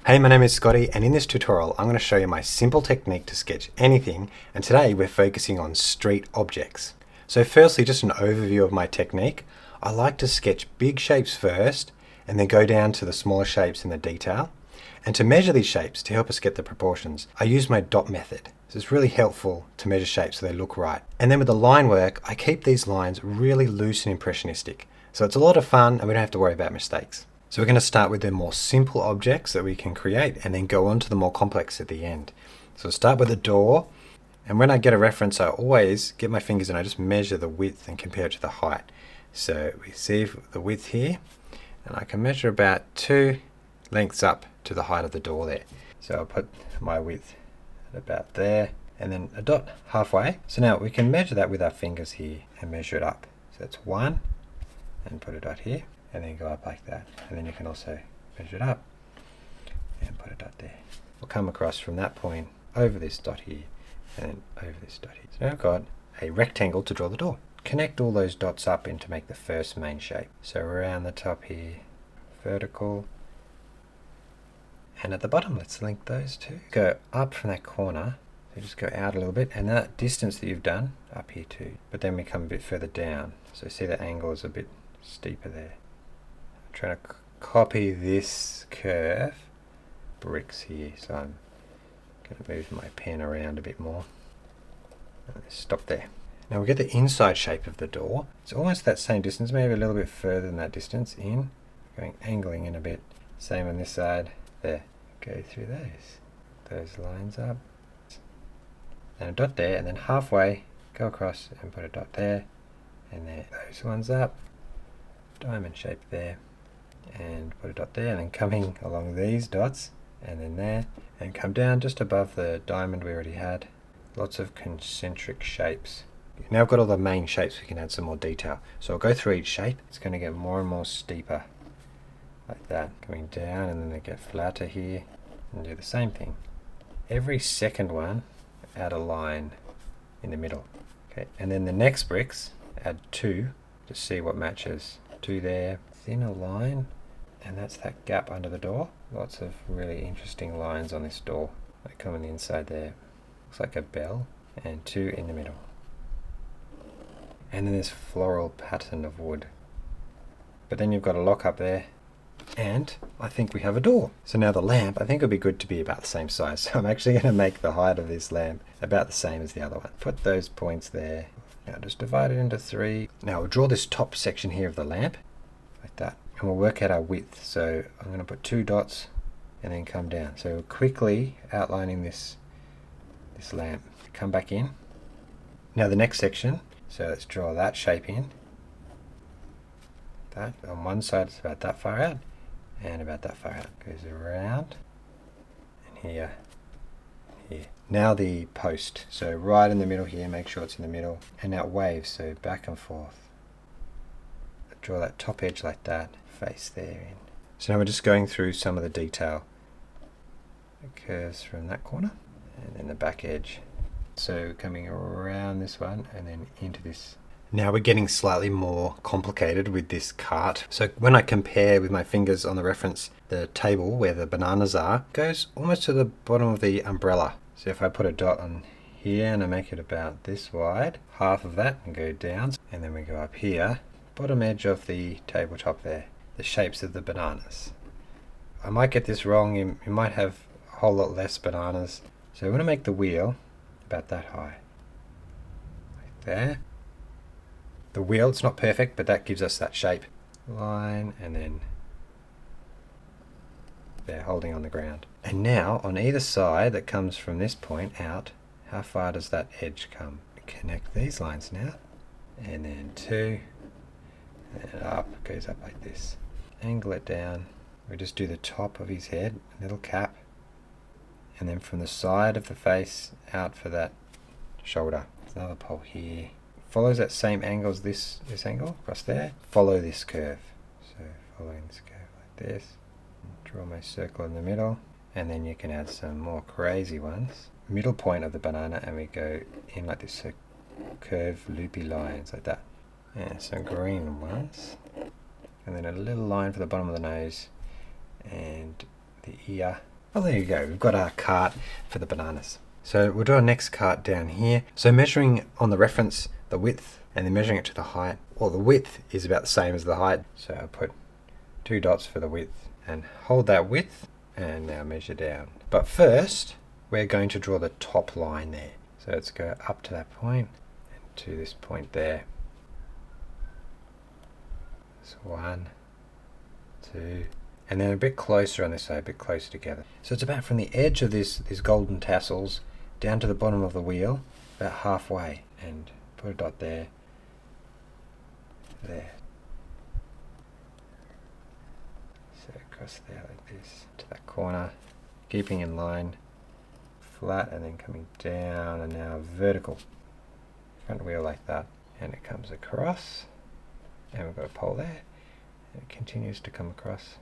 Hey, my name is Scotty, and in this tutorial I'm going to show you my simple technique to sketch anything, and today we're focusing on street objects. So firstly, just an overview of my technique. I like to sketch big shapes first and then go down to the smaller shapes in the detail. And to measure these shapes, to help us get the proportions, I use my dot method. So it's really helpful to measure shapes so they look right. And then with the line work, I keep these lines really loose and impressionistic. So it's a lot of fun and we don't have to worry about mistakes. So we're going to start with the more simple objects that we can create and then go on to the more complex at the end. So we'll start with a door, and when I get a reference I always get my fingers and I just measure the width and compare it to the height. So we see the width here, and I can measure about 2 lengths up to the height of the door there. So I'll put my width at about there and then a dot halfway. So now we can measure that with our fingers here and measure it up. So that's 1 and put a dot here. And then go up like that, and then you can also measure it up and put a dot there. We'll come across from that point over this dot here and then over this dot here. So now I've got a rectangle to draw the door. Connect all those dots up in to make the first main shape. So around the top here, vertical, and at the bottom let's link those two. Go up from that corner, so just go out a little bit, and that distance that you've done up here too, but then we come a bit further down. So see the angle is a bit steeper there. Trying to copy this curve bricks here, so I'm going to move my pen around a bit more. Stop there. Now we get the inside shape of the door. It's almost that same distance, maybe a little bit further than that distance in, angling in a bit. Same on this side. There. Go through those lines up, and a dot there, and then halfway go across and put a dot there, and there. Those ones up. Diamond shape there. And put a dot there, and then coming along these dots and then there, and come down just above the diamond we already had. Lots of concentric shapes. Now I've got all the main shapes, we can add some more detail. So I'll go through each shape. It's going to get more and more steeper like that, coming down, and then they get flatter here, and do the same thing. Every second one add a line in the middle. Okay, and then the next bricks add 2 to see what matches. 2 there, thinner line, and that's that gap under the door. Lots of really interesting lines on this door. They come on the inside there. Looks like a bell, and 2 in the middle. And then this floral pattern of wood. But then you've got a lock up there, and I think we have a door. So now the lamp, I think it would be good to be about the same size. So I'm actually going to make the height of this lamp about the same as the other one. Put those points there. Now just divide it into 3. Now we'll draw this top section here of the lamp, like that. And we'll work out our width. So I'm going to put 2 dots and then come down. So quickly outlining this lamp. Come back in. Now the next section, so let's draw that shape in. That on one side it's about that far out, and about that far out. Goes around, and here. Now the post, so right in the middle here, make sure it's in the middle, and now it waves, so back and forth. Draw that top edge like that, face there in. So now we're just going through some of the detail. It curves from that corner, and then the back edge. So coming around this one, and then into this. Now we're getting slightly more complicated with this cart. So when I compare with my fingers on the reference, the table where the bananas are goes almost to the bottom of the umbrella. So if I put a dot on here and I make it about this wide, half of that, and go down, and then we go up here, bottom edge of the tabletop there, the shapes of the bananas. I might get this wrong, you might have a whole lot less bananas. So we want to make the wheel about that high, like there. The wheel, it's not perfect, but that gives us that shape. Line, and then there, holding on the ground. And now, on either side that comes from this point out, how far does that edge come? Connect these lines now, and then 2, and up, goes up like this. Angle it down. We just do the top of his head, a little cap, and then from the side of the face out for that shoulder. There's another pole here. Follows that same angle as this angle across there. Follow this curve. So following this curve like this. Draw my circle in the middle, and then you can add some more crazy ones. Middle point of the banana, and we go in like this, so curve loopy lines like that. And some green ones, and then a little line for the bottom of the nose and the ear Well, there you go. We've got our cart for the bananas. So we'll draw our next cart down here. So measuring on the reference the width and then measuring it to the height. Well, the width is about the same as the height. So I'll put 2 dots for the width and hold that width and now measure down. But first, we're going to draw the top line there. So let's go up to that point and to this point there. So 1, 2, and then a bit closer on this side, a bit closer together. So it's about from the edge of these golden tassels down to the bottom of the wheel, about halfway, and put a dot there, there. So across there like this to that corner, keeping in line, flat, and then coming down, and now vertical front wheel like that, and it comes across, and we've got a pole there, and it continues to come across.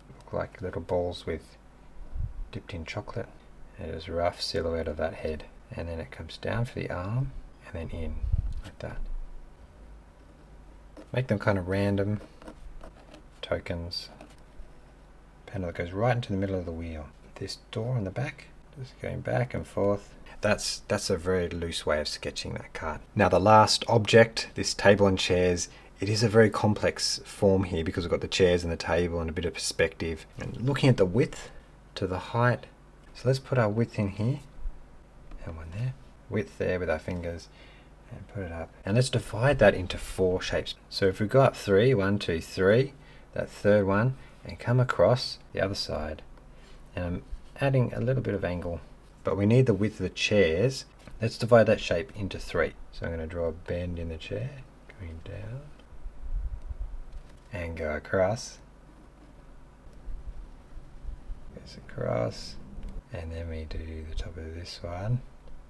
Look like little balls with dipped in chocolate. It is a rough silhouette of that head, and then it comes down for the arm and then in like that. Make them kind of random tokens. Panel that goes right into the middle of the wheel. This door on the back, just going back and forth. That's a very loose way of sketching that card. Now the last object, this table and chairs, it is a very complex form here because we've got the chairs and the table and a bit of perspective. And looking at the width to the height, so let's put our width in here, and one there, width there with our fingers, and put it up. And let's divide that into 4 shapes. So if we go up 3, 1, 2, 3, that third one, and come across the other side, and I'm adding a little bit of angle, but we need the width of the chairs. Let's divide that shape into 3. So I'm going to draw a bend in the chair, going down, and go across, goes across, and then we do the top of this one.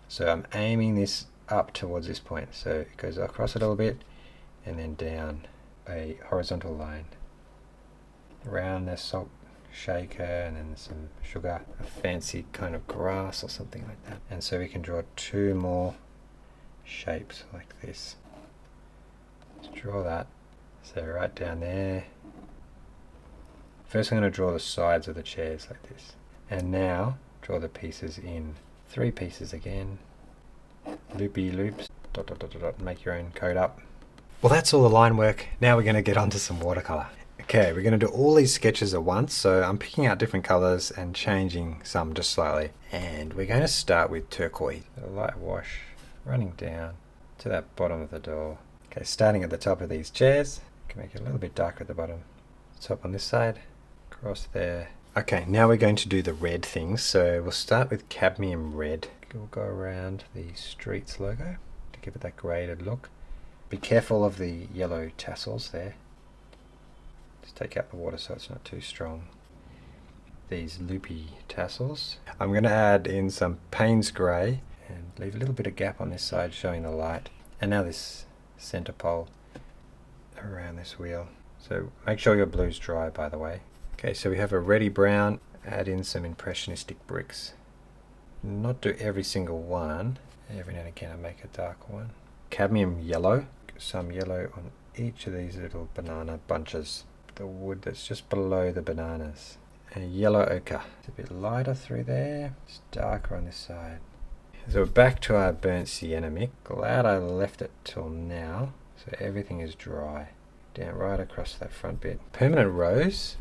So I'm aiming this up towards this point, so it goes across a little bit and then down a horizontal line around the salt shaker, and then some sugar, a fancy kind of grass or something like that. And so we can draw 2 more shapes like this. Let's draw that. So right down there. First I'm going to draw the sides of the chairs like this, and now draw the pieces in 3 pieces again, loopy loops, dot dot dot dot dot, make your own code up. Well, that's all the line work. Now we're going to get onto some watercolor. Okay, we're going to do all these sketches at once, so I'm picking out different colors and changing some just slightly. And we're going to start with turquoise, a light wash running down to that bottom of the door. Okay, starting at the top of these chairs, you can make it a little bit darker at the bottom. Top on this side, across there. Okay, now we're going to do the red things, so we'll start with cadmium red. We'll go around the streets logo to give it that graded look. Be careful of the yellow tassels there. Just take out the water so it's not too strong. These loopy tassels. I'm going to add in some Payne's grey and leave a little bit of gap on this side showing the light. And now this center pole around this wheel. So make sure your blue's dry, by the way. Okay, so we have a reddy brown. Add in some impressionistic bricks. Not do every single one. Every now and again I make a darker one. Cadmium yellow. Some yellow on each of these little banana bunches. The wood that's just below the bananas. And yellow ochre. It's a bit lighter through there. It's darker on this side. So we're back to our burnt sienna mix. Glad I left it till now, so everything is dry. Down right across that front bit. Permanent rose.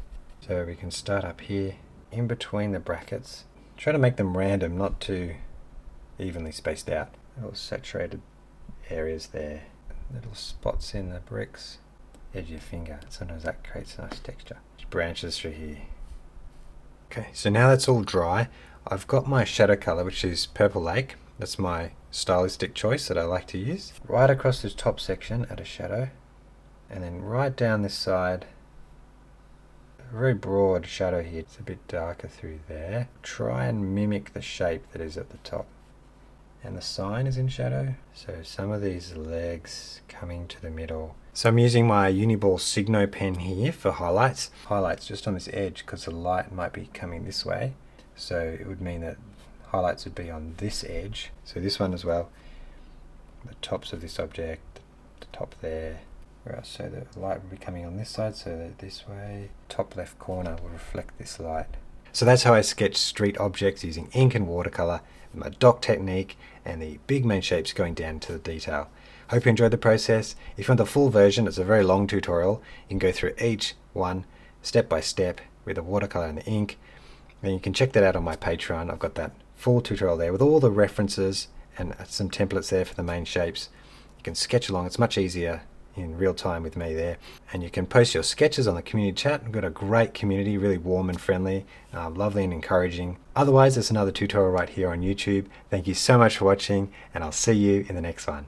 So we can start up here, in between the brackets. Try to make them random, not too evenly spaced out. Little saturated areas there. Little spots in the bricks. Edge of your finger. Sometimes that creates a nice texture. Just branches through here. Okay, so now that's all dry. I've got my shadow color, which is Purple Lake. That's my stylistic choice that I like to use. Right across this top section, add a shadow. And then right down this side, a very broad shadow here. It's a bit darker through there. Try and mimic the shape that is at the top. And the sign is in shadow. So some of these legs coming to the middle. So I'm using my Uniball Signo pen here for highlights. Highlights just on this edge because the light might be coming this way. So it would mean that highlights would be on this edge. So this one as well. The tops of this object, the top there. So the light would be coming on this side, so that this way. Top left corner will reflect this light. So that's how I sketch street objects using ink and watercolor, with my dot technique and the big main shapes going down to the detail. Hope you enjoyed the process. If you want the full version, it's a very long tutorial. You can go through each one step by step with the watercolor and the ink. And you can check that out on my Patreon. I've got that full tutorial there with all the references and some templates there for the main shapes. You can sketch along. It's much easier in real time with me there. And you can post your sketches on the community chat. We've got a great community, really warm and friendly, lovely and encouraging. Otherwise, there's another tutorial right here on YouTube. Thank you so much for watching, and I'll see you in the next one.